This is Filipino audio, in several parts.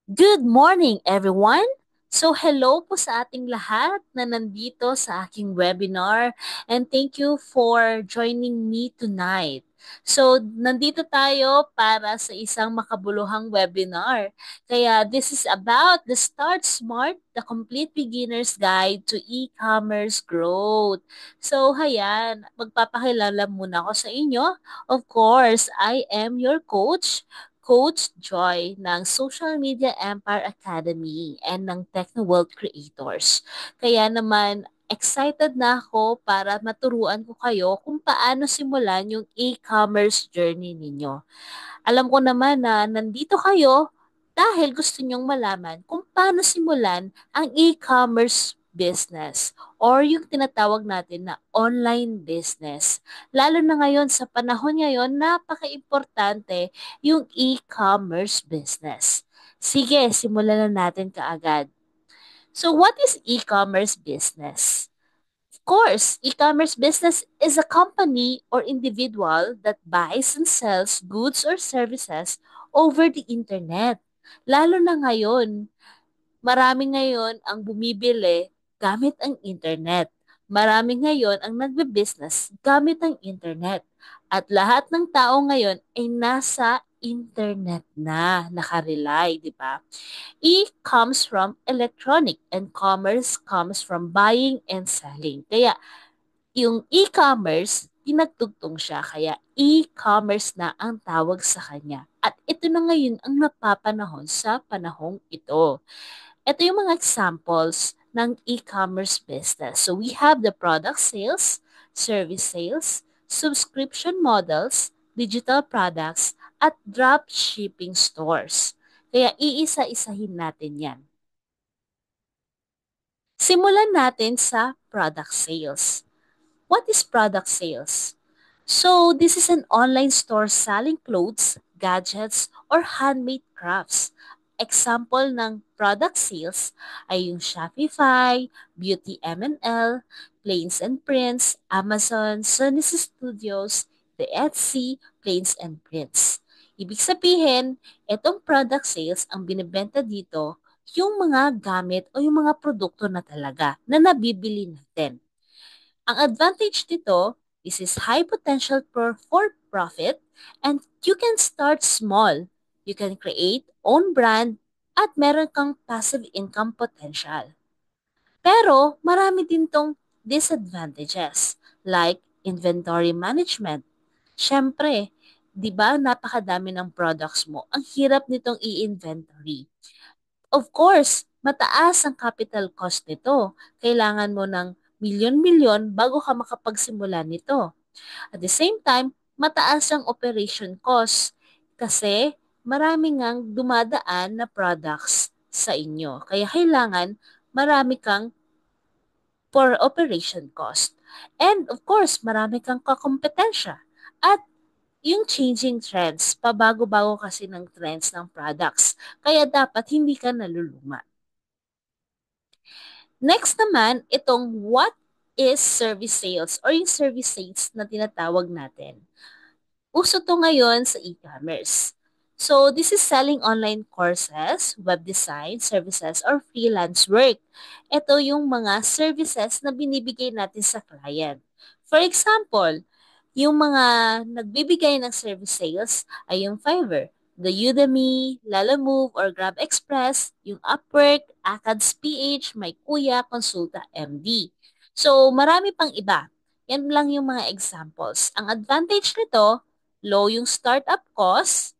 Good morning, everyone! So, hello po sa ating lahat na nandito sa aking webinar and thank you for joining me tonight. So, nandito tayo para sa isang makabuluhang webinar. Kaya, this is about the Start Smart, the Complete Beginner's Guide to E-Commerce Growth. So, hayan, magpapakilala muna ako sa inyo. Of course, I am your coach, Coach Joy ng Social Media Empire Academy and ng Technoworld Creators. Kaya naman, excited na ako para maturuan ko kayo kung paano simulan yung e-commerce journey ninyo. Alam ko naman na nandito kayo dahil gusto nyong malaman kung paano simulan ang e-commerce business or yung tinatawag natin na online business. Lalo na ngayon sa panahon ngayon, napaka-importante yung e-commerce business. Sige, simulan na natin kaagad. So what is e-commerce business? Of course, e-commerce business is a company or individual that buys and sells goods or services over the internet. Lalo na ngayon, marami ngayon ang bumibili gamit ang internet. Marami ngayon ang nagbe-business gamit ang internet. At lahat ng tao ngayon ay nasa internet na nakarely, di ba? E comes from electronic and commerce comes from buying and selling. Kaya yung e-commerce, pinagtugtong siya. Kaya e-commerce na ang tawag sa kanya. At ito na ngayon ang napapanahon sa panahong ito. Ito yung mga examples ng e-commerce business. So we have the product sales, service sales, subscription models, digital products, at drop shipping stores. Kaya iisa-isahin natin yan. Simulan natin sa product sales. What is product sales? So, this is an online store selling clothes, gadgets, or handmade crafts. Example ng product sales ay yung Shopify, Beauty MNL, Plains and Prints, Amazon, Sunny's Studios, the Etsy, Plains and Prints. Ibig sabihin, itong product sales ang binibenta dito yung mga gamit o yung mga produkto na talaga na nabibili natin. Ang advantage dito, this is high potential for profit and you can start small. You can create own brand at meron kang passive income potential. Pero marami din tong disadvantages like inventory management. Siyempre, di ba napakadami ng products mo. Ang hirap nitong i-inventory. Of course, mataas ang capital cost nito. Kailangan mo ng milyon-milyon bago ka makapagsimula nito. At the same time, mataas ang operation cost kasi marami ngang dumadaan na products sa inyo. Kaya kailangan marami kang for operation cost. And of course, marami kang kakompetensya. At yung changing trends, pabago-bago kasi ng trends ng products. Kaya dapat hindi ka naluluma. Next naman, itong what is service sales or yung service sales na tinatawag natin. Uso to ngayon sa e-commerce. So, this is selling online courses, web design, services, or freelance work. Ito yung mga services na binibigay natin sa client. For example, yung mga nagbibigay ng service sales ay yung Fiverr, the Udemy, Lalamove, or Grab Express, yung Upwork, Akads PH, May Kuya, Konsulta MD. So, marami pang iba. Yan lang yung mga examples. Ang advantage nito, low yung startup cost,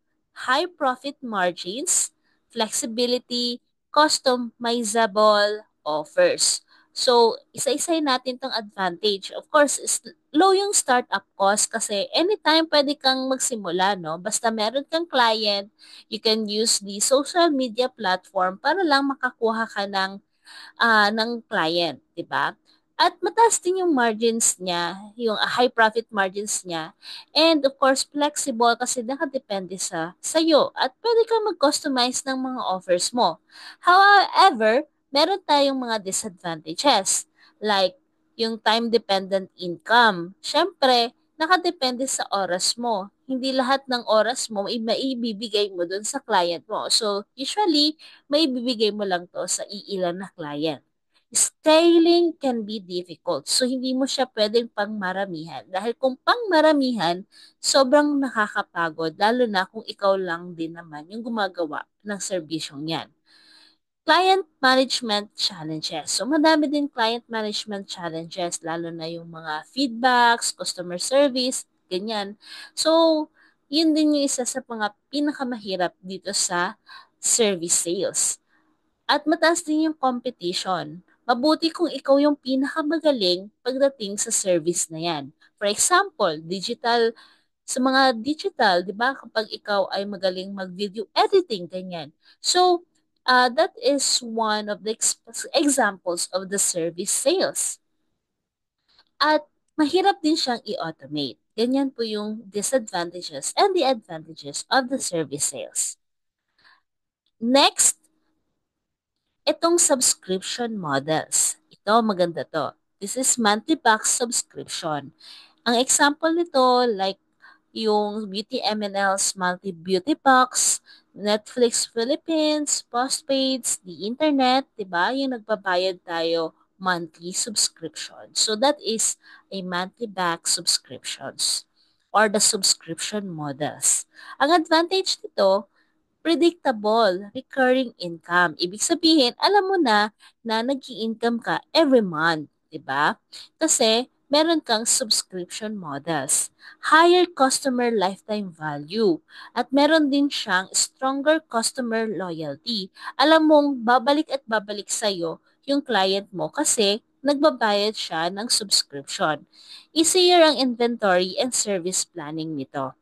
high profit margins, flexibility, customizable offers. So, isa-isay natin tong advantage. Of course, is low yung startup cost kasi anytime pwede kang magsimula, no? Basta meron kang client, you can use the social media platform para lang makakuha ka ng client, 'di ba? At mataas din yung margins niya, yung high profit margins niya. And of course, flexible kasi nakadepende sa sa'yo. At pwede kang mag-customize ng mga offers mo. However, meron tayong mga disadvantages. Like, yung time-dependent income. Siyempre, nakadepende sa oras mo. hindi lahat ng oras mo ay maibibigay mo dun sa client mo. So, usually, maibibigay mo lang to sa iilan na client. Scaling can be difficult. So, hindi mo siya pwedeng pangmaramihan. Dahil kung pangmaramihan, sobrang nakakapagod, lalo na kung ikaw lang din naman yung gumagawa ng serbisyong yan. Client management challenges. So, madami din client management challenges, lalo na yung mga feedbacks, customer service, ganyan. So, yun din yung isa sa mga pinakamahirap dito sa service sales. At mataas din yung competition. Mabuti kung ikaw yung pinakamagaling pagdating sa service na yan. For example, sa mga digital, di ba, kapag ikaw ay magaling mag-video editing, ganyan. So, that is one of the examples of the service sales. At mahirap din siyang i-automate. Ganyan po yung disadvantages and the advantages of the service sales. Next, itong subscription models. Ito, maganda to. This is monthly box subscription. Ang example nito, like yung Beauty MNL's Multi Beauty Box, Netflix Philippines, Postpaids, the Internet, di ba? Yung nagbabayad tayo monthly subscription. So that is a monthly back subscriptions or the subscription models. Ang advantage nito, predictable, recurring income. Ibig sabihin, alam mo na nag-i-income ka every month, 'di ba? Kasi meron kang subscription models, higher customer lifetime value, at meron din siyang stronger customer loyalty. Alam mong babalik at babalik sa'yo yung client mo kasi nagbabayad siya ng subscription. Easier ang inventory and service planning nito.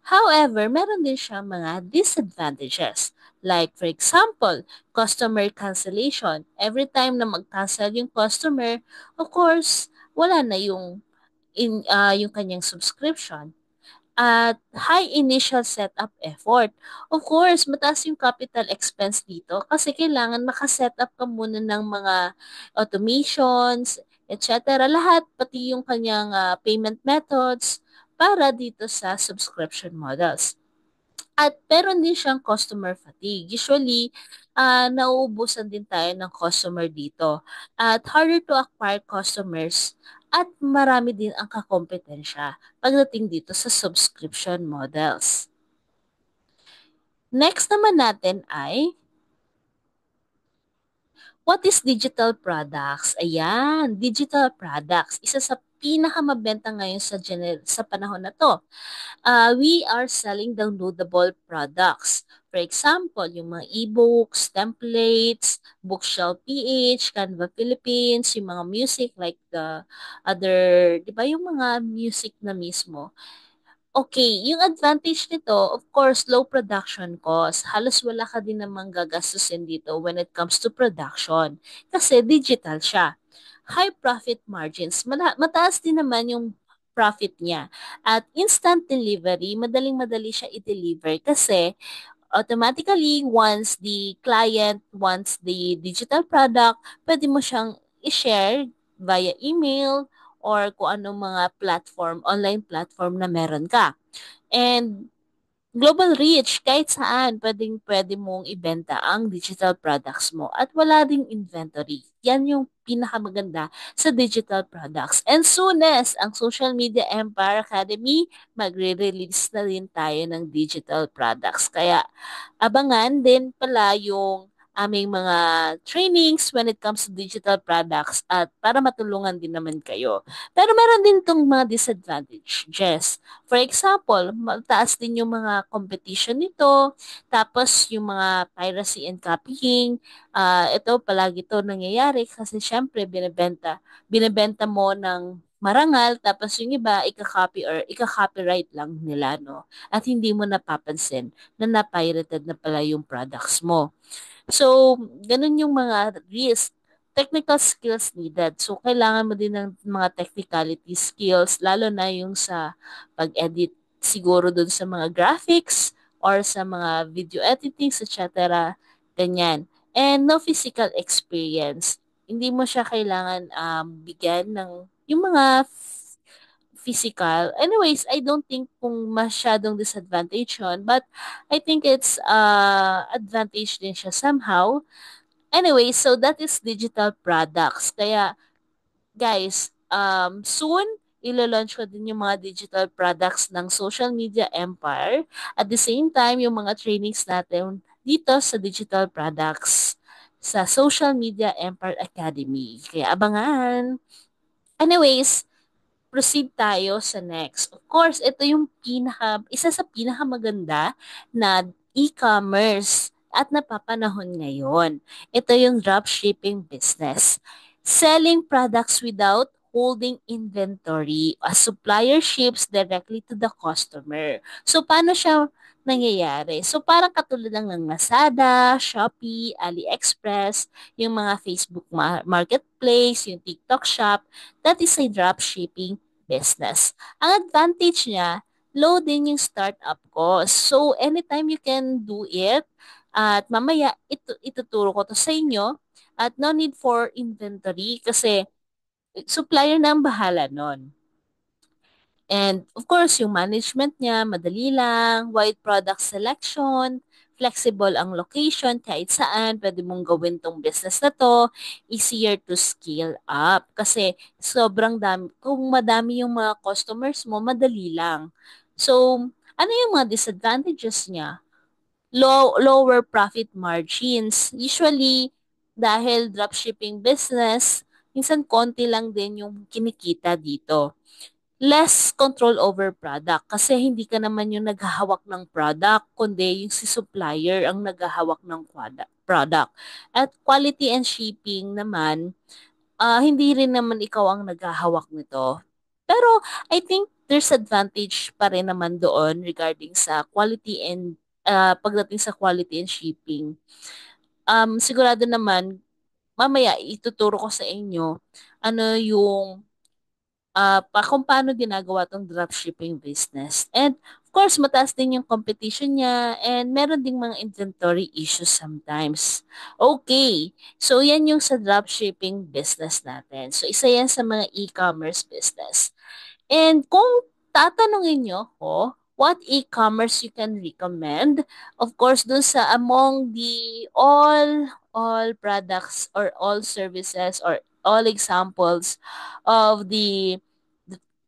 However, meron din siyang mga disadvantages. Like for example, customer cancellation. Every time na mag-cancel yung customer, of course, wala na yung kanyang subscription. At high initial setup effort. Of course, mataas yung capital expense dito kasi kailangan makasetup ka muna ng mga automations, etc. Lahat, pati yung kanyang payment methods para dito sa subscription models. At meron din siyang customer fatigue. Usually, nauubusan din tayo ng customer dito. At harder to acquire customers at marami din ang kakompetensya pagdating dito sa subscription models. Next naman natin ay what is digital products? Ayan, digital products. Isa sa pinakamabenta ngayon sa panahon na to. We are selling downloadable products. For example, yung mga e-books, templates, Bookshelf PH, Canva Philippines, yung mga music like the other, di ba yung mga music na mismo. Okay, yung advantage nito, of course, low production cost. Halos wala ka din namang gagastusin dito when it comes to production. Kasi digital siya. High profit margins. Mataas din naman yung profit niya. At instant delivery, madaling-madali siya i-deliver kasi automatically, once the client wants the digital product, pwede mo siyang i-share via email or kung anong mga platform, online platform na meron ka. And global reach, kahit saan, pwede mong ibenta ang digital products mo at wala ding inventory. Yan yung pinakamaganda sa digital products. And soon as ang Social Media Empire Academy, magre-release na din tayo ng digital products. Kaya abangan din pala yung aming mga trainings when it comes to digital products at para matulungan din naman kayo. Pero meron din itong mga disadvantages. For example, mataas din yung mga competition nito, tapos yung mga piracy and copying, ito palagi to nangyayari kasi syempre binebenta mo ng marangal tapos yung iba ika-copy or ika-copyright lang nila no at hindi mo napapansin na na-pirated na pala yung products mo. So, ganun yung mga risk. Technical skills needed. So, kailangan mo din ng mga technicality skills, lalo na yung sa pag-edit siguro dun sa mga graphics or sa mga video editing, etc. Ganyan. And no physical experience. Hindi mo siya kailangan bigyan ng yung mga physical. Anyways, I don't think kung masyadong disadvantage yun, but I think it's advantage din siya somehow. Anyway, so that is digital products. Kaya guys, soon, ilo-launch ko din yung mga digital products ng Social Media Empire. At the same time, yung mga trainings natin dito sa digital products sa Social Media Empire Academy. Kaya abangan. Anyways, proceed tayo sa next. Of course, ito yung isa sa pinakamaganda na e-commerce at napapanahon ngayon. Ito yung dropshipping business. Selling products without holding inventory. A supplier ships directly to the customer. So, paano siya nangyayari? So, parang katulad lang ng Lazada, Shopee, AliExpress, yung mga Facebook Marketplace, yung TikTok Shop, that is a dropshipping business. Ang advantage niya, low din yung startup cost. So, anytime you can do it, at mamaya ituturo ko to sa inyo, at no need for inventory kasi supplier na ang bahala nun. And of course, yung management niya, madali lang, wide product selection, flexible ang location, kahit saan, pwede mong gawin tong business na to, easier to scale up. Kasi sobrang dami, kung madami yung mga customers mo, madali lang. So, ano yung mga disadvantages niya? Lower profit margins. Usually, dahil dropshipping business, minsan konti lang din yung kinikita dito. Less control over product kasi hindi ka naman yung naghahawak ng product kundi yung si supplier ang naghahawak ng product. At quality and shipping naman, hindi rin naman ikaw ang naghahawak nito. Pero I think there's advantage pa rin naman doon regarding sa quality and pagdating sa quality and shipping. Sigurado naman mamaya ituturo ko sa inyo ano yung kung paano ginagawa tong dropshipping business. And of course, mataas din yung competition niya and meron ding mga inventory issues sometimes. Okay, so yan yung sa dropshipping business natin. So isa yan sa mga e-commerce business. And kung tatanungin nyo ako, what e-commerce you can recommend? Of course, dun sa among the all products or all services or all examples of the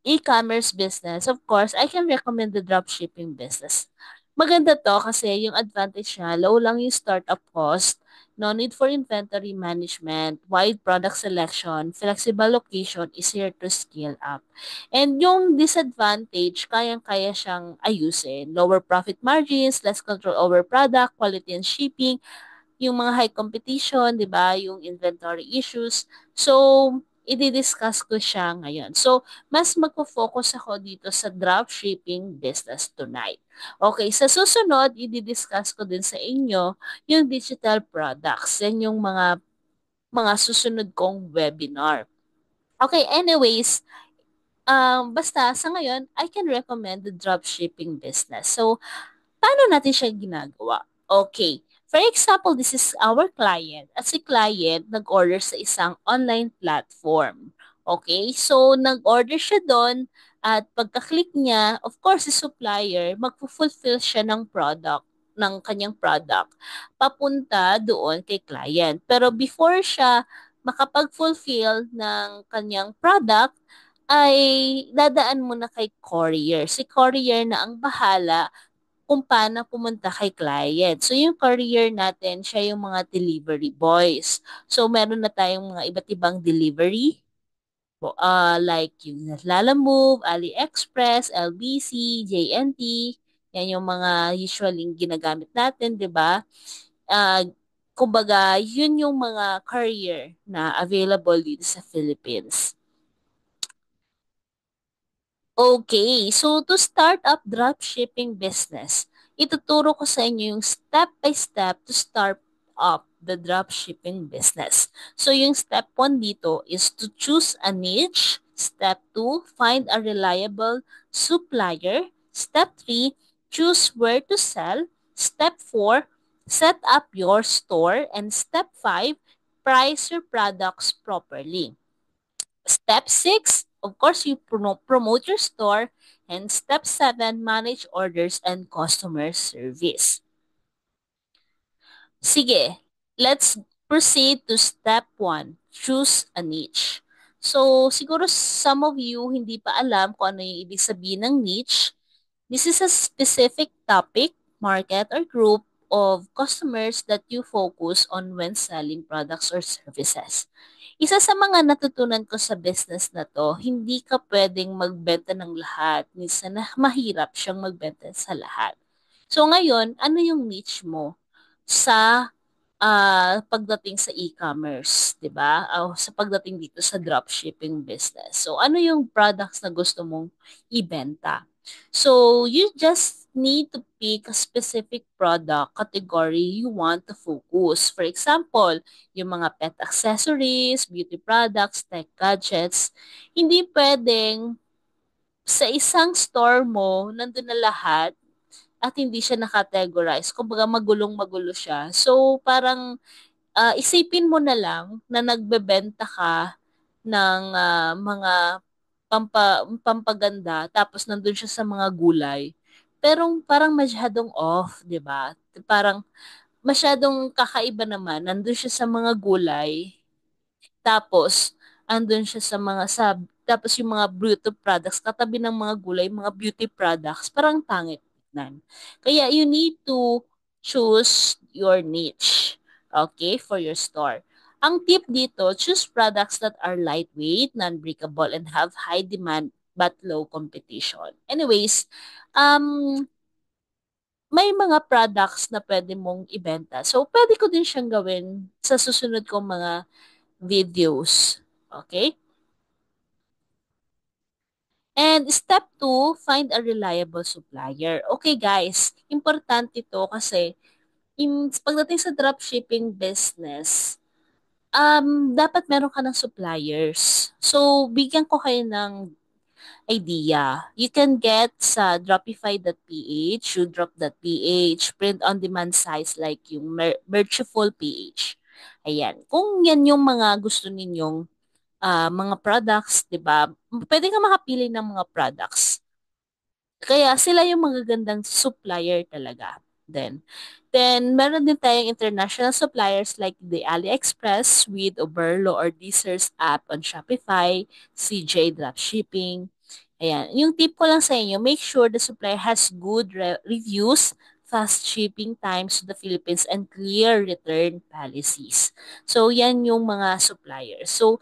e-commerce business, of course, I can recommend the dropshipping business. Maganda to kasi yung advantage niya, low lang yung startup cost, no need for inventory management, wide product selection, flexible location, easier to scale up. And yung disadvantage, kayang-kaya siyang ayusin. Lower profit margins, less control over product, quality and shipping, yung mga high competition, 'di ba, yung inventory issues. So, i-discuss ko siya ngayon. So, mas magfo-focus ako dito sa dropshipping business tonight. Okay, sa susunod, i-discuss ko din sa inyo yung digital products. Yan yung mga susunod kong webinar. Okay, anyways, basta sa ngayon, I can recommend the dropshipping business. So, paano natin siya ginagawa? Okay. For example, this is our client. At si client, nag-order sa isang online platform. Okay? So, nag-order siya doon at pagka-click niya, of course, si supplier, magpo-fulfill siya ng product ng kanyang product papunta doon kay client. Pero before siya makapag-fulfill ng kanyang product, ay dadaan muna kay courier. Si courier na ang bahala kung paano pumunta kay client. So, yung courier natin, siya yung mga delivery boys. So, meron na tayong mga iba't ibang delivery. Like yung Lalamove, AliExpress, LBC, JNT. Yan yung mga usually ginagamit natin, di ba? Kumbaga, yun yung mga courier na available dito sa Philippines. Okay, so to start up dropshipping business, ituturo ko sa inyo yung step by step to start up the dropshipping business. So yung step 1 dito is to choose a niche. Step 2, find a reliable supplier. Step 3, choose where to sell. Step 4, set up your store. And step 5, price your products properly. Step 6, of course, you promote your store. And step 7, manage orders and customer service. Sige, let's proceed to step 1. Choose a niche. So, siguro some of you hindi pa alam kung ano yung ibig sabihin ng niche. This is a specific topic, market, or group of customers that you focus on when selling products or services. Isa sa mga natutunan ko sa business na to, hindi ka pwedeng magbenta ng lahat. Minsan na mahirap siyang magbenta sa lahat. So ngayon, ano yung niche mo sa pagdating sa e-commerce, 'di ba? O sa pagdating dito sa dropshipping business. So ano yung products na gusto mong ibenta? So you just need to pick a specific product category you want to focus. For example, yung mga pet accessories, beauty products, tech gadgets, hindi pwedeng sa isang store mo, nandun na lahat at hindi siya nakategorize. Kumbaga magulong-magulo siya. So parang isipin mo na lang na nagbebenta ka ng mga pampaganda tapos nandun siya sa mga gulay. Pero parang masyadong off, 'di ba? Parang masyadong kakaiba naman. Nandun siya sa mga gulay, tapos andun siya sa mga tapos yung mga beauty products, katabi ng mga gulay, mga beauty products, parang pangit tignan. Kaya you need to choose your niche, okay, for your store. Ang tip dito, choose products that are lightweight, non-breakable, and have high demand but low competition. Anyways, um, may mga products na pwede mong ibenta. So, pwede ko din siyang gawin sa susunod kong mga videos. Okay? And step 2, find a reliable supplier. Okay guys, importante to kasi pagdating sa dropshipping business, dapat meron ka ng suppliers. So, bigyan ko kayo ng idea. You can get sa dropify.ph, shoedrop.ph, print-on-demand sites like yung Merchiful PH. Ayan. Kung yan yung mga gusto ninyong mga products, 'di ba? Pwede ka makapili ng mga products. Kaya sila yung magagandang supplier talaga. Then meron din tayong international suppliers like the AliExpress with Oberlo or Deezer's app on Shopify, CJ Dropshipping. Ayan. Yung tip ko lang sa inyo, make sure the supplier has good reviews, fast shipping times to the Philippines, and clear return policies. So, yan yung mga suppliers. So,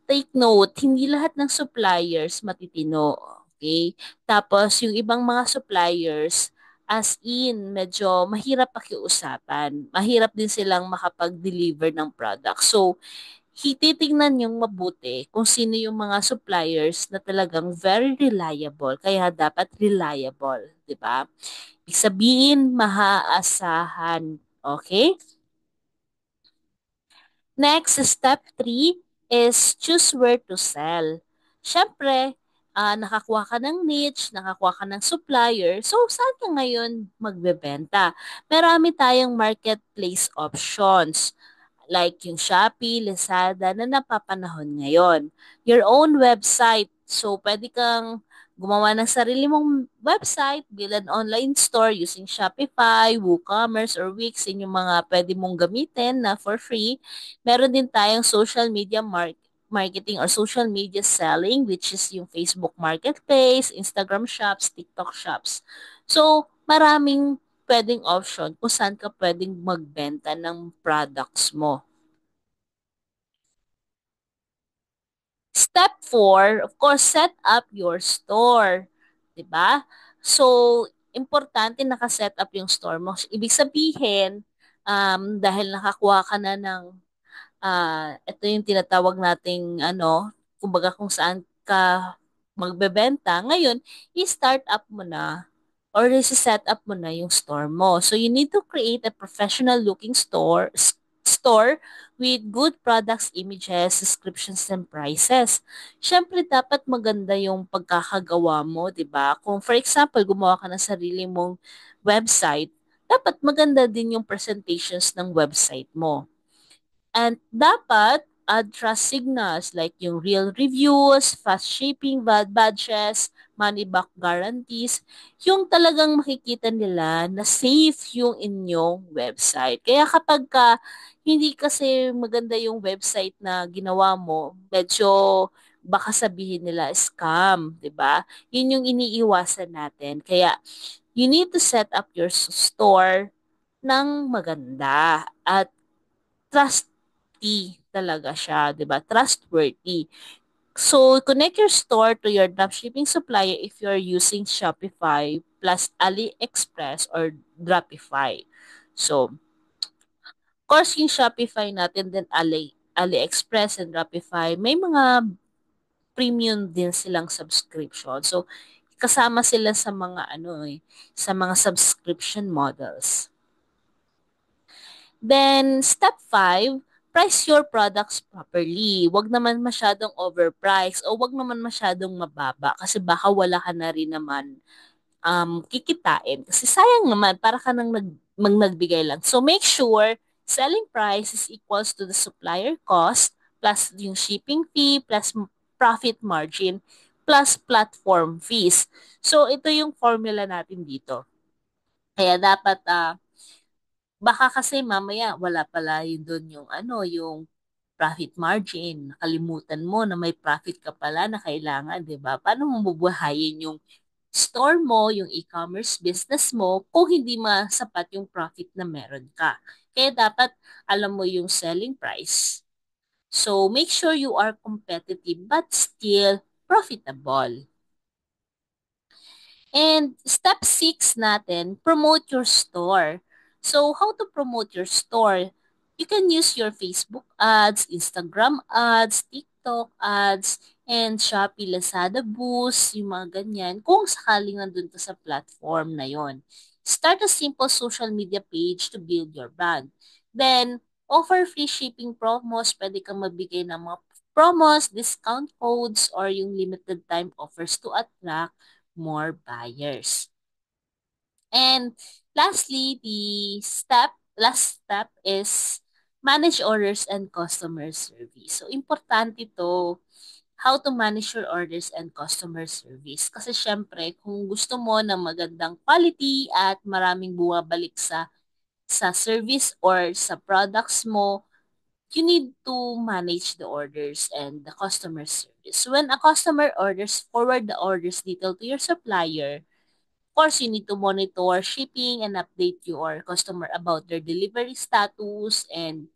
take note, hindi lahat ng suppliers matitino. Okay? Tapos, yung ibang mga suppliers, as in, medyo mahirap pakiusapan. Mahirap din silang makapag-deliver ng product. So, titignan yung mabuti kung sino yung mga suppliers na talagang very reliable. Kaya dapat reliable, di ba? Ibig sabihin, mahaasahan. Okay? Next, step 3 is choose where to sell. Siyempre, nakakuha ka ng niche, nakakuha ka ng supplier, so saan ka ngayon magbebenta? Marami tayong marketplace options like yung Shopee, Lazada na napapanahon ngayon. Your own website. So, pwede kang gumawa ng sarili mong website, build an online store using Shopify, WooCommerce, or Wix. Yun yung mga pwede mong gamitin na for free. Meron din tayong social media marketing or social media selling, which is yung Facebook Marketplace, Instagram Shops, TikTok Shops. So, maraming pwedeng option kung saan ka pwedeng magbenta ng products mo. Step 4, of course, set up your store. 'Di ba? So, importante naka-set up yung store mo. Ibig sabihin, dahil nakakuha ka na ng ito yung tinatawag nating kumbaga kung saan ka magbebenta. Ngayon, i-start up mo na or i-set up mo na yung store mo. So you need to create a professional looking store with good products, images, descriptions, and prices. Siyempre, dapat maganda yung pagkakagawa mo, di ba? Kung for example, gumawa ka ng sarili mong website, dapat maganda din yung presentations ng website mo. And dapat add trust signals like yung real reviews, fast shipping, badges, money back guarantees, yung talagang makikita nila na safe yung inyong website. Kaya kapag hindi kasi maganda yung website na ginawa mo, medyo baka sabihin nila scam, 'di ba? Yun yung iniiwasan natin. Kaya you need to set up your store ng maganda at trusty talaga siya, 'di ba? Trustworthy. So, connect your store to your dropshipping supplier if you're using Shopify plus AliExpress or Dropify. So, of course, yung Shopify natin din AliExpress and Dropify, may mga premium din silang subscription. So, kasama sila sa mga sa mga subscription models. Then, step 5, price your products properly. Huwag naman masyadong overpriced o huwag naman masyadong mababa kasi baka wala ka na rin naman kikitain. Kasi sayang naman, para ka nang nagbigay lang. So, make sure selling price is equals to the supplier cost plus yung shipping fee plus profit margin plus platform fees. So, ito yung formula natin dito. Kaya dapat baka kasi mamaya wala pala yun doon yung yung profit margin. Nakalimutan mo na may profit ka pala na kailangan, 'di ba? Paano mo bubuhayin yung store mo, yung e-commerce business mo kung hindi masapat yung profit na meron ka? Kaya dapat alam mo yung selling price. So make sure you are competitive but still profitable. And step 6 natin, promote your store. So, how to promote your store? You can use your Facebook ads, Instagram ads, TikTok ads, and Shopee, Lazada Boost, yung mga ganyan, kung sakaling nandun ka sa platform na yon. Start a simple social media page to build your brand. Then, offer free shipping promos. Pwede kang magbigay ng mga promos, discount codes, or yung limited time offers to attract more buyers. And lastly, last step is manage orders and customer service. So, importante to how to manage your orders and customer service. Kasi syempre, kung gusto mo ng magandang quality at maraming bumabalik sa service or sa products mo, you need to manage the orders and the customer service. When a customer orders, forward the orders detail to your supplier. Of course, you need to monitor shipping and update your customer about their delivery status. And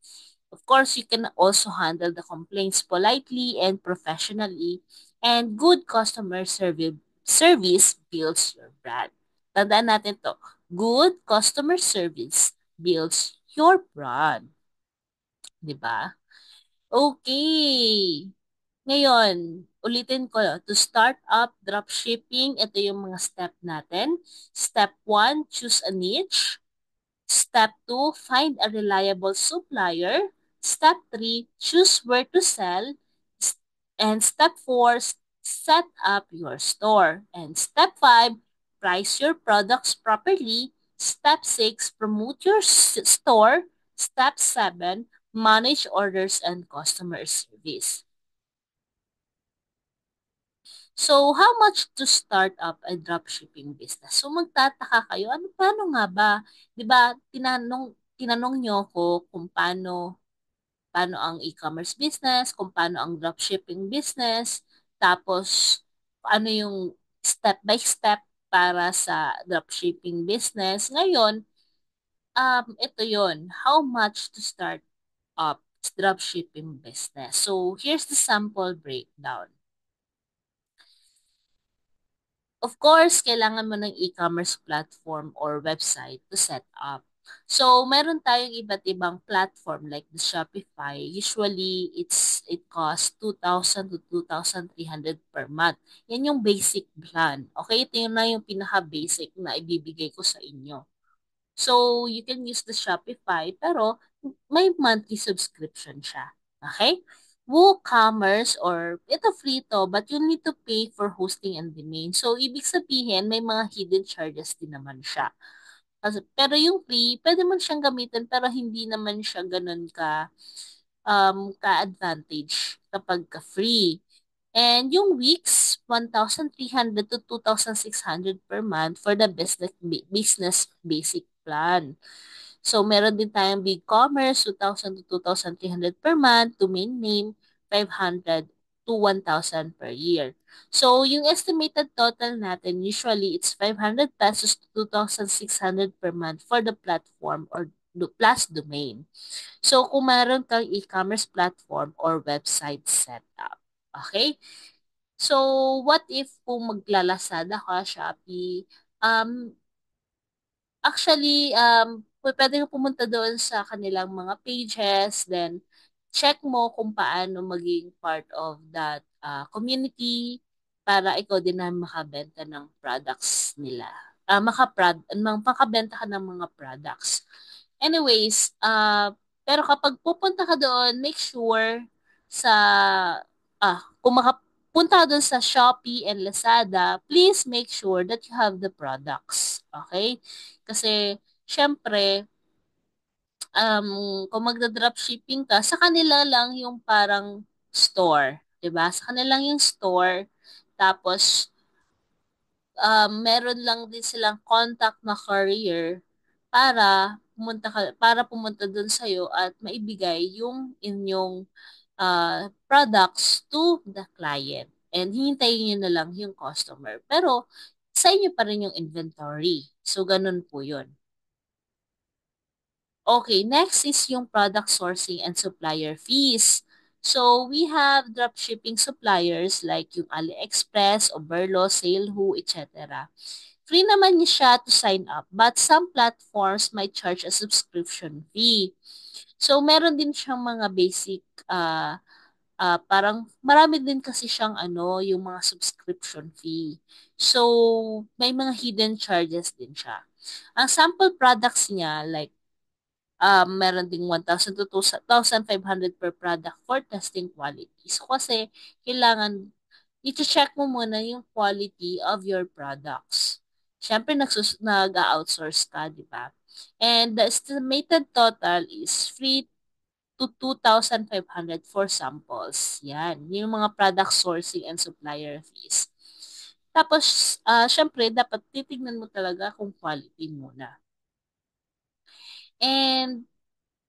of course, you can also handle the complaints politely and professionally. And good customer service builds your brand. Tandaan natin to. Good customer service builds your brand. 'Di ba? Okay. Ngayon, ulitin ko, to start up dropshipping, ito yung mga step natin. Step 1, choose a niche. Step 2, find a reliable supplier. Step 3, choose where to sell. And step 4, set up your store. And step 5, price your products properly. Step 6, promote your store. Step 7, manage orders and customer service. So, how much to start up a dropshipping business? So, magtataka kayo, paano nga ba? 'Di ba, tinanong niyo ko kung paano ang e-commerce business, kung paano ang dropshipping business, tapos ano yung step by step para sa dropshipping business. Ngayon, ito yon, how much to start up dropshipping business. So, here's the sample breakdown. Of course, kailangan mo ng e-commerce platform or website to set up. So, meron tayong iba't ibang platform like the Shopify. Usually, it costs 2,000 to 2,300 per month. Yan yung basic plan. Okay, ito yun na yung pinaka-basic na ibibigay ko sa inyo. So, you can use the Shopify, pero may monthly subscription siya. Okay? WooCommerce or ito free to, but you need to pay for hosting and domain. So, ibig sabihin, may mga hidden charges din naman siya. Pero yung free, pwede mo siyang gamitin pero hindi naman siya ganun ka ka-advantage kapag ka-free. And yung weeks, 1,300 to 2,600 per month for the business basic plan. So, meron din tayong BigCommerce, 2,000 to 2,300 per month. Domain name, 500 to 1,000 per year. So, yung estimated total natin, usually it's 500 pesos to 2,600 per month for the platform or plus domain. So, kung meron kang e-commerce platform or website setup. Okay? So, what if kung maglalasada ka, Shopee, actually, pwede ka pumunta doon sa kanilang mga pages, then check mo kung paano maging part of that community para ikaw din na makabenta ng products nila. Makabenta ka ng mga products. Anyways, pero kapag pupunta ka doon, make sure sa, kung makapunta ka doon sa Shopee and Lazada, please make sure that you have the products. Okay? Kasi, syempre, kung magda-dropshipping ka, sa kanila lang yung parang store. 'Di ba? Sa kanila lang yung store. Tapos, meron lang din silang contact na courier para pumunta doon sa iyo at maibigay yung inyong products to the client. And hihintayin niyo na lang yung customer. Pero sa inyo pa rin yung inventory. So ganun po 'yun. Okay, next is yung product sourcing and supplier fees. So, we have dropshipping suppliers like yung AliExpress, Oberlo, Salehu, etc. Free naman niya siya to sign up, but some platforms might charge a subscription fee. So, meron din siyang mga basic, parang marami din kasi siyang yung mga subscription fee. So, may mga hidden charges din siya. Ang sample products niya, like meron ding 1,000 to 2,500 per product for testing quality. So, kasi kailangan i-check mo muna yung quality of your products. Siyempre, nag-outsource ka, di ba? And the estimated total is 3 to 2,500 for samples. Yan. Yung mga product sourcing and supplier fees. Tapos, syempre, dapat titignan mo talaga kung quality muna. And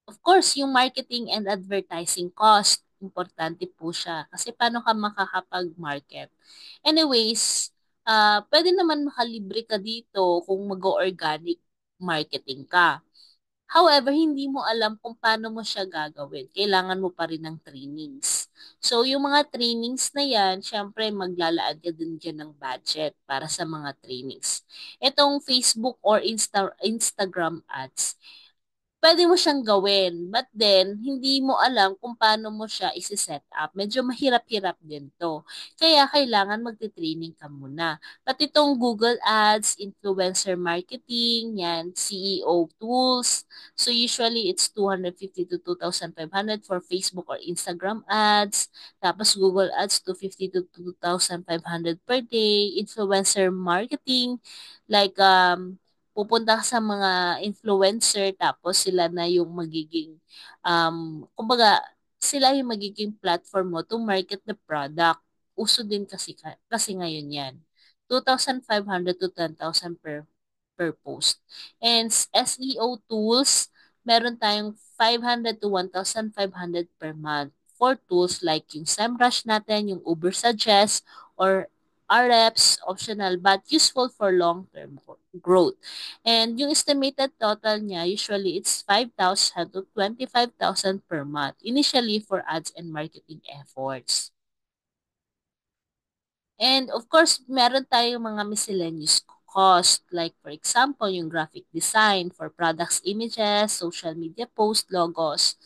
of course, yung marketing and advertising cost, importante po siya. Kasi paano ka makakapag-market? Anyways, pwede naman makalibre ka dito kung mag-organic marketing ka. However, hindi mo alam kung paano mo siya gagawin. Kailangan mo pa rin ng trainings. So, yung mga trainings na yan, syempre maglalaan ka din dyan ng budget para sa mga trainings. Itong Facebook or Instagram ads, pwede mo siyang gawin. But then, hindi mo alam kung paano mo siya isi-set up. Medyo mahirap-hirap din to. Kaya kailangan magte-training ka muna. Pati itong Google Ads, influencer marketing, yan, CEO tools. So usually it's 250 to 2,500 for Facebook or Instagram ads. Tapos Google Ads 250 to 2,500 per day. Influencer marketing, like pupunta ka sa mga influencer tapos sila na yung magiging kumbaga sila yung magiging platform mo to market the product. Uso din kasi ngayon 'yan. 2,500 to 10,000 per post. And SEO tools, meron tayong 500 to 1,500 per month for tools like yung SEMrush natin, yung Uber Suggest, or REPs, optional but useful for long-term growth. And yung estimated total niya, usually it's 5,000 to 25,000 per month, initially for ads and marketing efforts. And of course, meron tayong mga miscellaneous cost, like for example, yung graphic design for products, images, social media post, logos.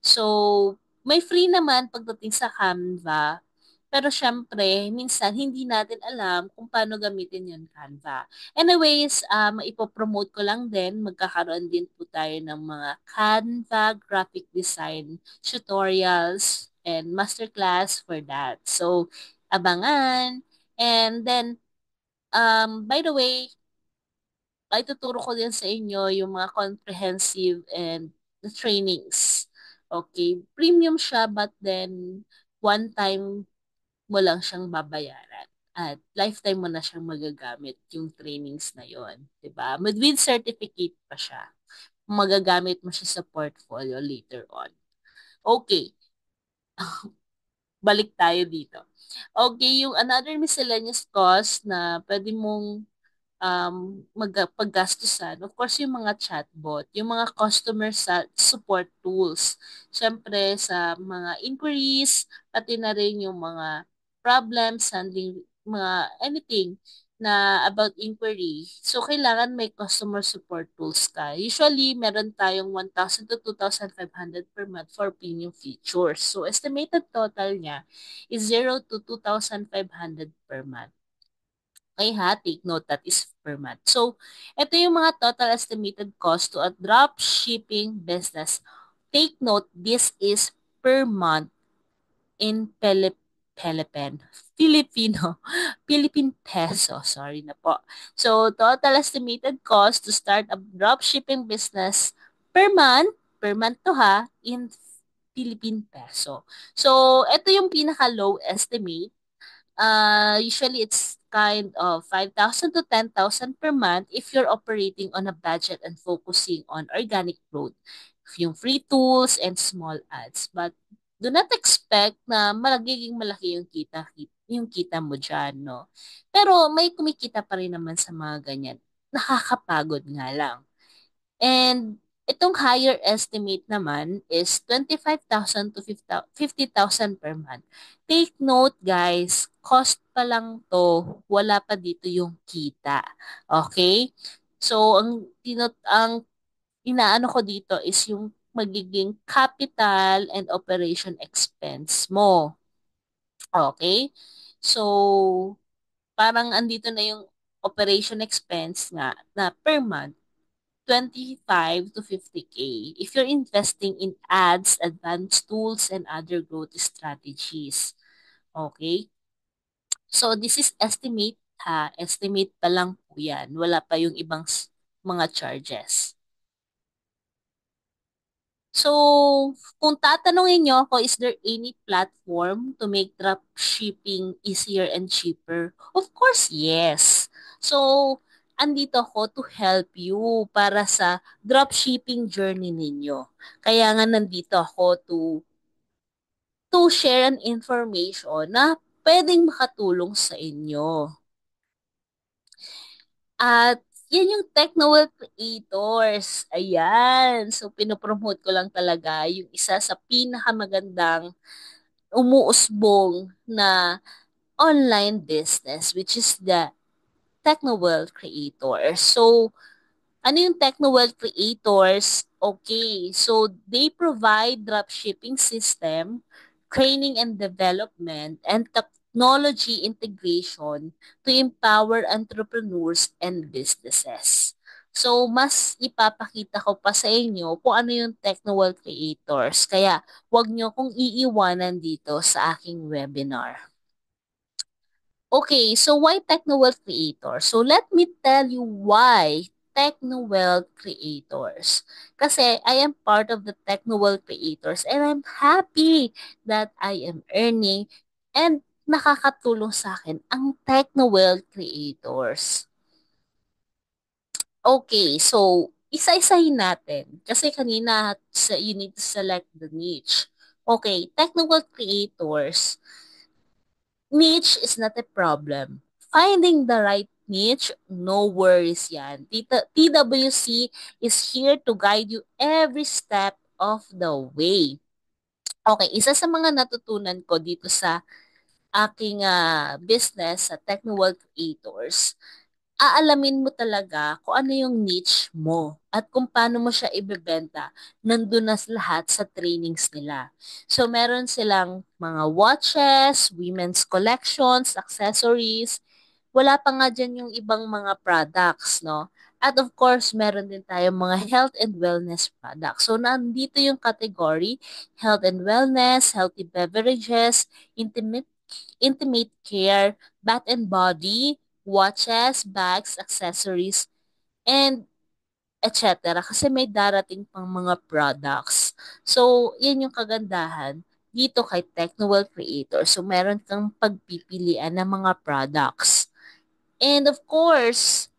So, may free naman pagdating sa Canva. Pero syempre, minsan hindi natin alam kung paano gamitin yung Canva. Anyways, ipopromote ko lang din, magkakaroon din po tayo ng mga Canva graphic design tutorials and masterclass for that. So, abangan. And then, by the way, ay tuturo ko din sa inyo yung mga comprehensive and the trainings. Okay, premium siya but then one time mo lang siyang babayaran at lifetime mo na siyang magagamit yung trainings na yon, 'di ba? With certificate pa siya. Magagamit mo siya sa portfolio later on. Okay, balik tayo dito. Okay, yung another miscellaneous cost na pwede mong paggastusan, of course, yung mga chatbot, yung mga customer support tools. Siyempre, sa mga inquiries, pati na rin yung mga problems, handling mga anything na about inquiry. So, kailangan may customer support tools ka. Usually, meron tayong 1,000 to 2,500 per month for premium features. So, estimated total niya is 0 to 2,500 per month. Okay ha, take note that is per month. So, ito yung mga total estimated cost to a drop shipping business. Take note, this is per month in Filipino, Philippine peso. Sorry na po. So, total estimated cost to start a drop shipping business per month to ha, in Philippine peso. So, ito yung pinaka-low estimate. Usually it's kind of 5,000 to 10,000 per month if you're operating on a budget and focusing on organic growth, yung free tools and small ads. But do not expect na magiging malaki yung kita mo dyan, no? Pero may kumikita pa rin naman sa mga ganyan. Nakakapagod nga lang. And itong higher estimate naman is 25,000 to 50,000 per month. Take note guys, cost pa lang to. Wala pa dito yung kita. Okay? So ang inaano ko dito is yung magiging capital and operation expense mo. Okay? So parang andito na yung operation expense nga na per month 25 to 50K if you're investing in ads, advanced tools, and other growth strategies. Okay? So, this is estimate ha. Estimate pa lang po yan. Wala pa yung ibang mga charges. So, kung tatanungin nyo ako, is there any platform to make drop shipping easier and cheaper? Of course, yes. So, andito ako to help you para sa drop shipping journey ninyo. Kaya nga nandito ako to share an information na pwedeng makatulong sa inyo. At yan yung Technoworld Creators. Ayan. So, pinopromote ko lang talaga yung isa sa pinakamagandang umuusbong na online business, which is the Technoworld Creators. So, ano yung Technoworld Creators? Okay, so they provide dropshipping system, training and development, and technology integration to empower entrepreneurs and businesses. So, mas ipapakita ko pa sa inyo kung ano yung Technoworld Creators. Kaya, wag nyo kong iiwanan dito sa aking webinar. Okay, so why TechnoWealth Creators? So let me tell you why TechnoWealth Creators. Kasi I am part of the TechnoWealth Creators and I'm happy that I am earning and nakakatulong sa akin ang TechnoWealth Creators. Okay, so isa-isahin natin. Kasi kanina you need to select the niche. Okay, TechnoWealth Creators. Niche is not a problem. Finding the right niche, no worries yan. TWC is here to guide you every step of the way. Okay, isa sa mga natutunan ko dito sa aking business sa Technoworld Creators, aalamin mo talaga kung ano yung niche mo at kung paano mo siya ibebenta. Nandun na lahat sa trainings nila. So, meron silang mga watches, women's collections, accessories. Wala pa nga dyan yung ibang mga products, no? At of course, meron din tayong mga health and wellness products. So, nandito yung category, health and wellness, healthy beverages, intimate care, bath and body, watches, bags, accessories, and etc. Kasi may darating pang mga products. So, yan yung kagandahan dito kay Technoworld Creator. So, meron kang pagpipilian ng mga products. And of course,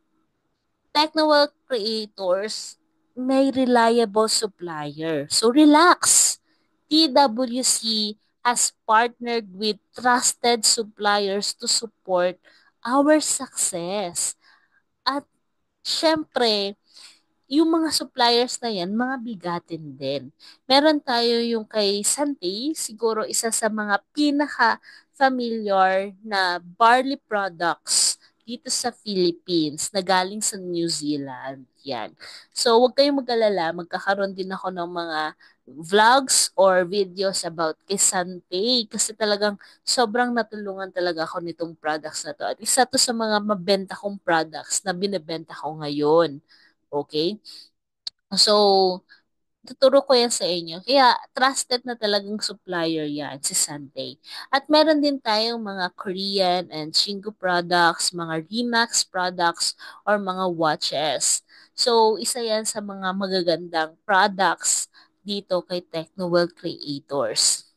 Technoworld Creators may reliable supplier. So, relax. TWC has partnered with trusted suppliers to support our success. At syempre, yung mga suppliers na yan, mga bigatin din. Meron tayo yung kay Sante, siguro isa sa mga pinaka-familiar na barley products dito sa Philippines na galing sa New Zealand. Yan. So, huwag kayong mag-alala. Magkakaroon din ako ng mga vlogs or videos about kay Sante kasi talagang sobrang natulungan talaga ako nitong products na to. At isa to sa mga mabenta kong products na binebenta ko ngayon. Okay? So, tuturo ko yan sa inyo. Kaya, trusted na talagang supplier yan, si Sante. At meron din tayong mga Korean and Shingo products, mga Remax products, or mga watches. So, isa yan sa mga magagandang products dito kay Technoworld Creators.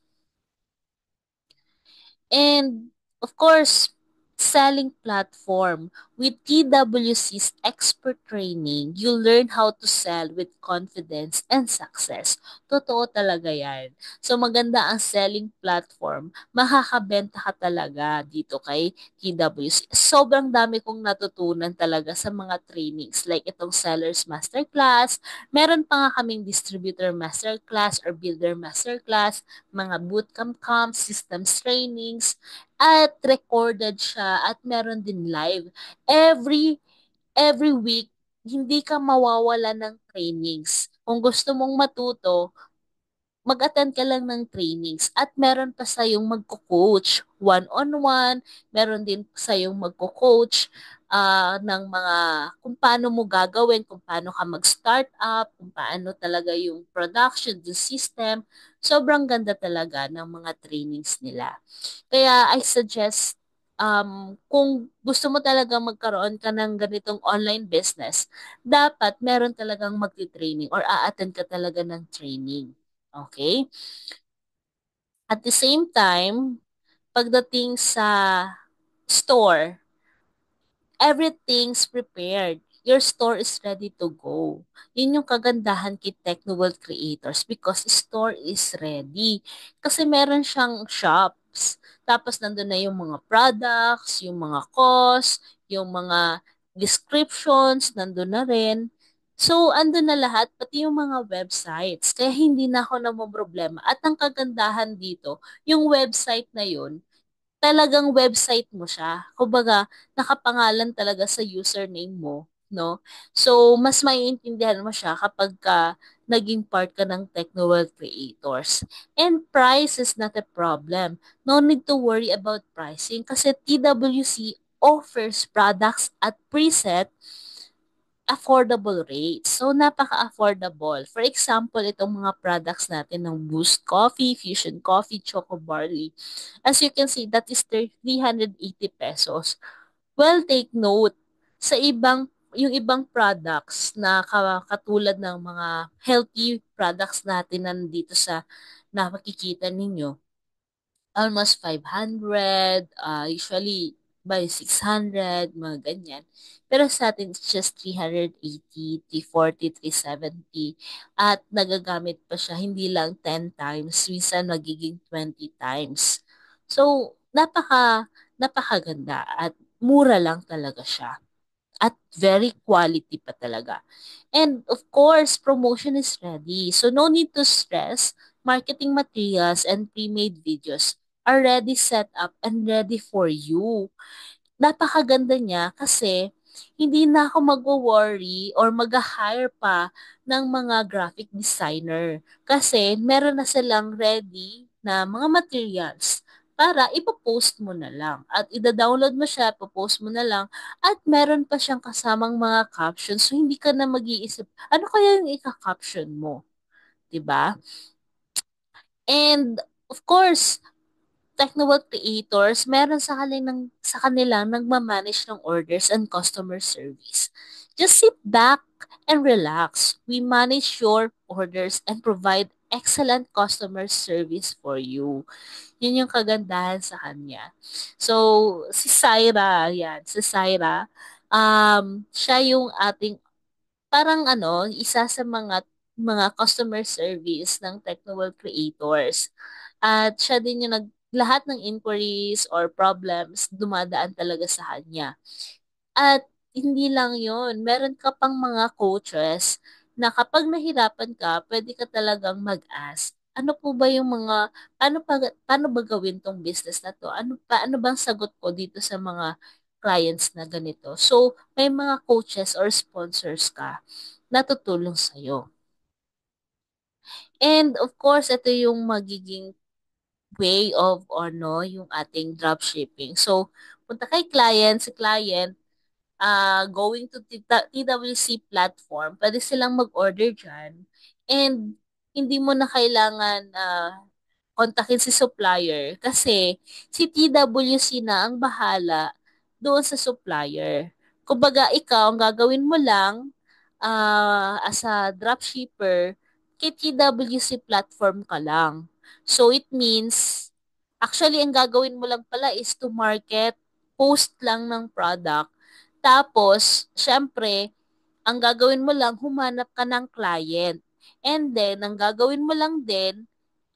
And of course, selling platform. With TWC's expert training, you learn how to sell with confidence and success. Totoo talaga yan. So maganda ang selling platform. Makakabenta ka talaga dito kay TWC. Sobrang dami kong natutunan talaga sa mga trainings like itong Sellers Masterclass. Meron pa nga kaming Distributor Masterclass or Builder Masterclass, mga bootcamp camps, systems trainings, at recorded siya at meron din live. Every week, hindi ka mawawala ng trainings. Kung gusto mong matuto, mag-attend ka lang ng trainings at meron pa sa yung magko-coach one-on-one, meron din sa yung magko-coach ng mga kung paano mo gagawin, kung paano ka mag-start up, kung paano talaga yung production, the system. Sobrang ganda talaga ng mga trainings nila. Kaya I suggest kung gusto mo talaga magkaroon ka ng ganitong online business, dapat meron talagang magti-training or a-attend ka talaga ng training. Okay? At the same time, pagdating sa store, everything's prepared. Your store is ready to go. Yun yung kagandahan kay Technoworld Creators because store is ready. Kasi meron siyang shops. Tapos nandun na yung mga products, yung mga costs, yung mga descriptions, nandun na rin. So, andun na lahat, pati yung mga websites. Kaya hindi na ako problema. At ang kagandahan dito, yung website na yun, talagang website mo siya. Kumbaga, nakapangalan talaga sa username mo, no? So, mas maiintindihan mo siya kapag naging part ka ng Technoworld Creators. And price is not a problem. No need to worry about pricing kasi TWC offers products at preset affordable rates. So, napaka-affordable. For example, itong mga products natin ng Boost Coffee, Fusion Coffee, Choco Barley. As you can see, that is 380 pesos. Well, take note, sa yung ibang products na katulad ng mga healthy products natin nandito sa nakikita ninyo, almost 500, usually by 600, mga ganyan. Pero sa atin, it's just 380, 340, 370. At nagagamit pa siya, hindi lang 10 times, minsan magiging 20 times. So, napakaganda at mura lang talaga siya. At very quality pa talaga. And of course, promotion is ready. So no need to stress. Marketing materials and pre-made videos are ready set up and ready for you. Napakaganda niya kasi hindi na ako magwo-worry or mag-hire pa ng mga graphic designer kasi meron na silang ready na mga materials para ipopost mo na lang at ida-download mo siya, ipopost mo na lang at meron pa siyang kasamang mga captions so hindi ka na mag-iisip ano kaya yung ika-caption mo, 'di ba? And of course, Technoworld creators, meron sa kanilang nagmamanage ng orders and customer service. Just sit back and relax. We manage your orders and provide excellent customer service for you. Yun yung kagandahan sa kanya. So, si Syra, yan, si Syra, siya yung ating parang isa sa mga customer service ng Technoworld creators. At siya din yung lahat ng inquiries or problems dumadaan talaga sa kanya. At hindi lang yon, meron ka pang mga coaches na kapag nahirapan ka, pwede ka talagang mag-ask. Ano po ba yung mga, paano ba gawin tong business na to? Ano bang sagot ko dito sa mga clients na ganito? So, may mga coaches or sponsors ka na tutulong sa'yo. And of course, ito yung magiging way of yung ating dropshipping. So, punta kay client, si client, going to TWC platform, pwede silang mag-order dyan. And hindi mo na kailangan kontakin si supplier kasi si TWC na ang bahala doon sa supplier. Kumbaga, ikaw, ang gagawin mo lang as a dropshipper, kay TWC platform ka lang. So, it means, actually, ang gagawin mo lang pala is to market, post lang ng product. Tapos, syempre, ang gagawin mo lang, humanap ka ng client. And then, ang gagawin mo lang din,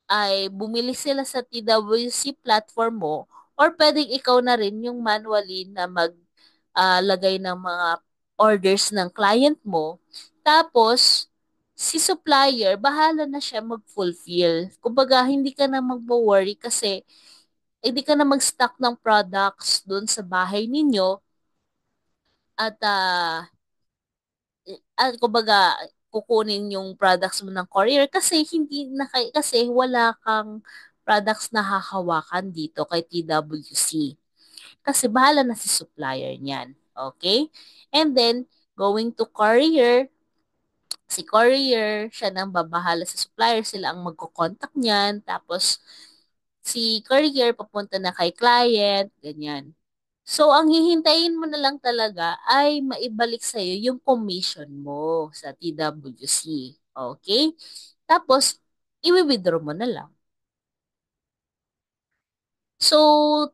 ay bumili sila sa TWC platform mo or pwedeng ikaw na rin yung manually na maglagay ng mga orders ng client mo. Tapos, si supplier, bahala na siya mag-fulfill. Kumbaga, hindi ka na mag-worry kasi hindi ka na mag-stock ng products doon sa bahay ninyo at kumbaga kukunin yung products mo ng courier kasi hindi na kasi wala kang products na hahawakan dito kay TWC. Kasi bahala na si supplier niyan. Okay? And then, going to courier, si courier, siya nang babahala sa supplier, sila ang magko-contact niyan. Tapos, si courier papunta na kay client, ganyan. So, ang hihintayin mo na lang talaga ay maibalik sa'yo yung commission mo sa TWC. Okay? Tapos, i-withdraw mo na lang. So,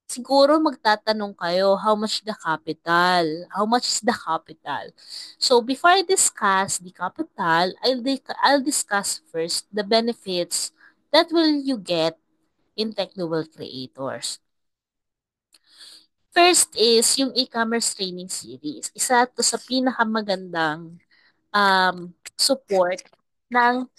siguro magtatanong kayo, how much the capital? How much is the capital? So, before I discuss the capital, I'll discuss first the benefits that will you get in Technoworld Creators. First is yung e-commerce training series. Isa to sa pinakamagandang support ng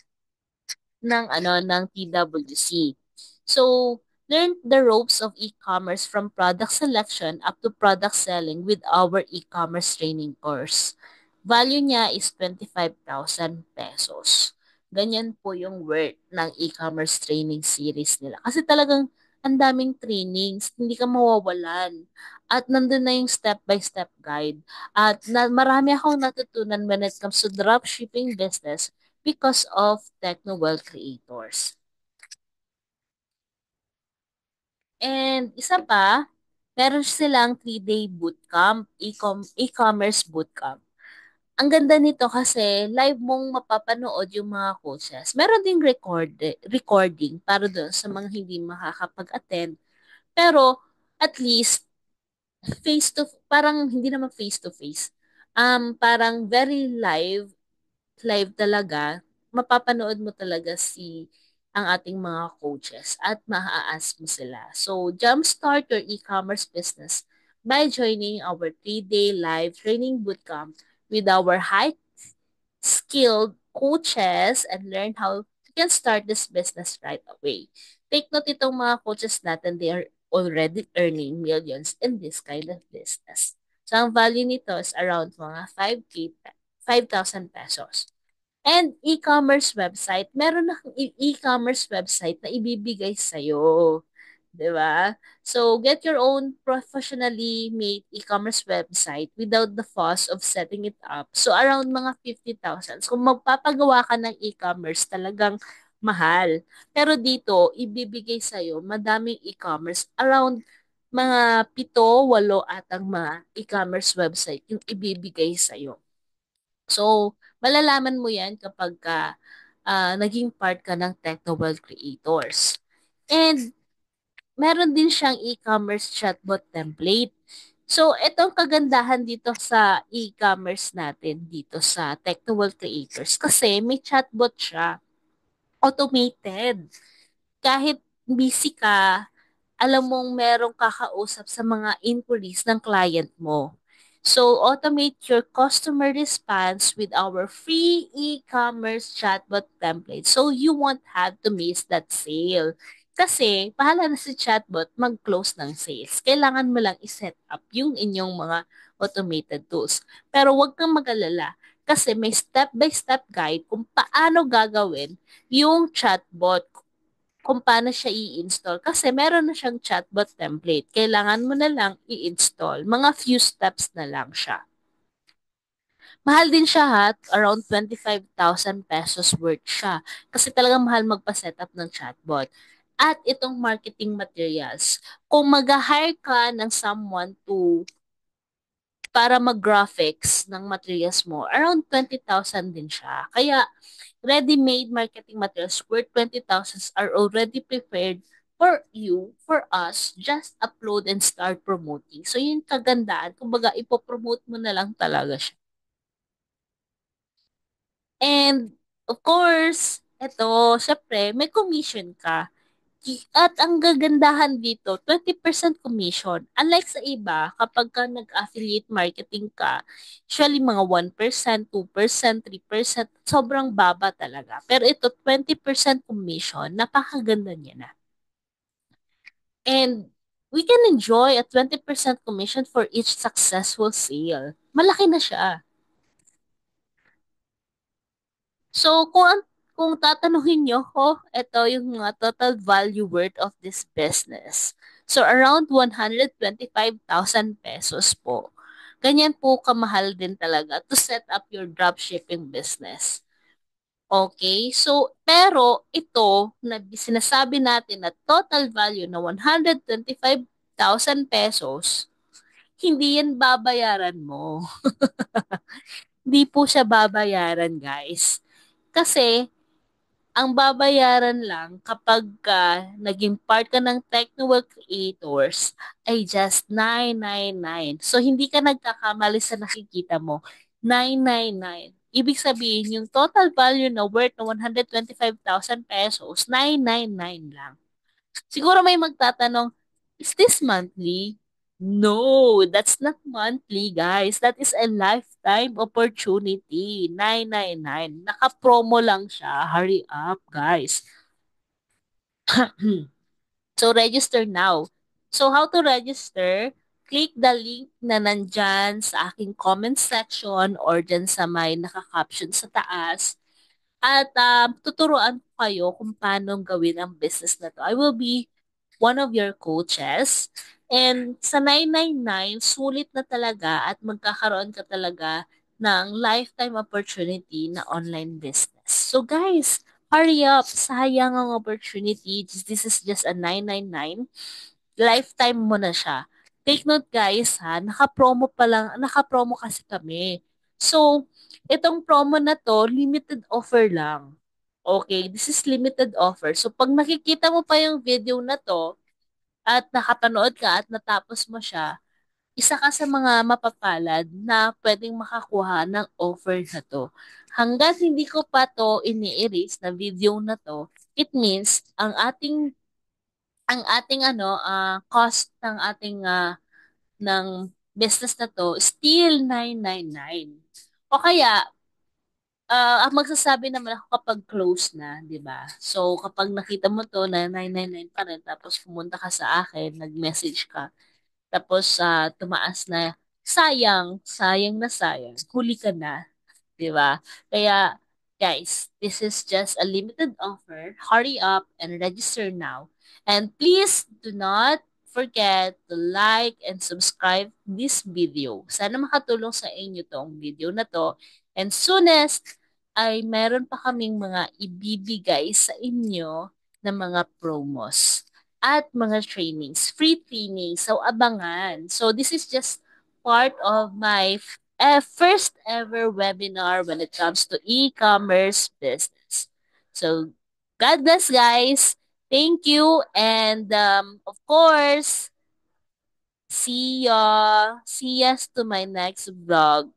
ng TWC. So, learn the ropes of e-commerce from product selection up to product selling with our e-commerce training course. Value niya is 25,000 pesos. Ganyan po yung worth ng e-commerce training series nila. Kasi talagang ang daming trainings, hindi ka mawawalan. At nandun na yung step-by-step guide. At marami akong natutunan when it comes to dropshipping business because of Technoworld creators. And isa pa, meron silang 3-day bootcamp, e-commerce bootcamp. Ang ganda nito kasi live mong mapapanood yung mga coaches. Meron ding recording para doon sa mga hindi makakapag-attend. Pero at least parang hindi naman face to face. Parang very live talaga, mapapanood mo talaga ang ating mga coaches at maa-ask mo sila. So, jumpstart your e-commerce business by joining our 3-day live training bootcamp with our high-skilled coaches and learn how you can start this business right away. Take note itong mga coaches natin, they are already earning millions in this kind of business. So, ang value nito is around mga 5,000 pesos. And e-commerce website, meron na kang e-commerce website na ibibigay sa'yo. 'Di ba? So, get your own professionally made e-commerce website without the fuss of setting it up. So, around mga 50,000. So, kung magpapagawa ka ng e-commerce, talagang mahal. Pero dito, ibibigay sa'yo, madaming e-commerce. Around mga 7, 8 atang mga e-commerce website yung ibibigay sa'yo. So, malalaman mo yan kapag ka naging part ka ng Technoworld Creators. And meron din siyang e-commerce chatbot template. So, itong kagandahan dito sa e-commerce natin dito sa Technoworld Creators kasi may chatbot siya, automated. Kahit busy ka, alam mong merong kakausap sa mga inquiries ng client mo. So, automate your customer response with our free e-commerce chatbot template so you won't have to miss that sale. Kasi, pahala na si chatbot mag-close ng sales. Kailangan mo lang i-set up yung inyong mga automated tools. Pero huwag kang mag-alala kasi may step-by-step guide kung paano gagawin yung chatbot kung paano siya i-install. Kasi meron na siyang chatbot template. Kailangan mo na lang i-install. Mga few steps na lang siya. Mahal din siya ha, around 25,000 pesos worth siya. Kasi talagang mahal magpa-setup ng chatbot. At itong marketing materials, kung mag-hire ka ng someone para mag-graphics ng materials mo, around 20,000 din siya. Kaya ready-made marketing materials worth 20,000 are already prepared for you, for us, just upload and start promoting. So, yun kagandaan. Kumbaga, ipopromote mo na lang talaga siya. And, of course, eto, syempre, may commission ka. At ang gagandahan dito, 20% commission. Unlike sa iba, kapag ka nag-affiliate marketing ka, usually mga 1%, 2%, 3%, sobrang baba talaga. Pero ito, 20% commission, napakaganda niya na. And we can enjoy a 20% commission for each successful sale. Malaki na siya. So, kung tatanungin nyo ko, ito yung mga total value worth of this business. So, around 125,000 pesos po. Ganyan po kamahal din talaga to set up your dropshipping business. Okay? So, pero ito, na sinasabi natin na total value na 125,000 pesos, hindi yan babayaran mo. Hindi po siya babayaran, guys. Kasi, ang babayaran lang kapag naging part ka ng Technowork Creators ay just 999. So, hindi ka nagkakamali sa nakikita mo. 999. Ibig sabihin, yung total value na worth na 125,000 pesos, 999 lang. Siguro may magtatanong, is this monthly? No, that's not monthly, guys. That is a lifetime opportunity. 999. Naka-promo lang siya. Hurry up, guys. So, register now. So, how to register? Click the link na nandyan sa aking comment section or dyan sa may naka-caption sa taas. At tuturuan ko kayo kung paano gawin ang business na to. I will be one of your coaches. And sa 999, sulit na talaga at magkakaroon ka talaga ng lifetime opportunity na online business. So guys, hurry up. Sayang ang opportunity. This is just a 999. Lifetime mo na siya. Take note guys ha, naka-promo pa lang, naka-promo kasi kami. So, itong promo na to, limited offer lang. Okay, this is limited offer. So, pag nakikita mo pa yung video na to, at nakapanood ka at natapos mo siya, isa ka sa mga mapapalad na pwedeng makakuha ng offer na to. Hanggat hindi ko pa to ini-erase na video na to, it means ang ating cost ng ating ng business na to still 999. O kaya ang magsasabi naman ako kapag close na, 'di ba? So kapag nakita mo to na 999 pa rin tapos pumunta ka sa akin, nag-message ka, tapos tumaas na sayang, sayang na sayang, huli ka na. 'Di ba? Kaya, guys, this is just a limited offer. Hurry up and register now. And please do not forget to like and subscribe this video. Sana makatulong sa inyo tong video na to. And soonest ay meron pa kaming mga ibibigay sa inyo na mga promos at mga trainings, free trainings. So, abangan. So, this is just part of my first ever webinar when it comes to e-commerce business. So, God bless, guys. Thank you. And of course, see ya. See ya to my next vlog.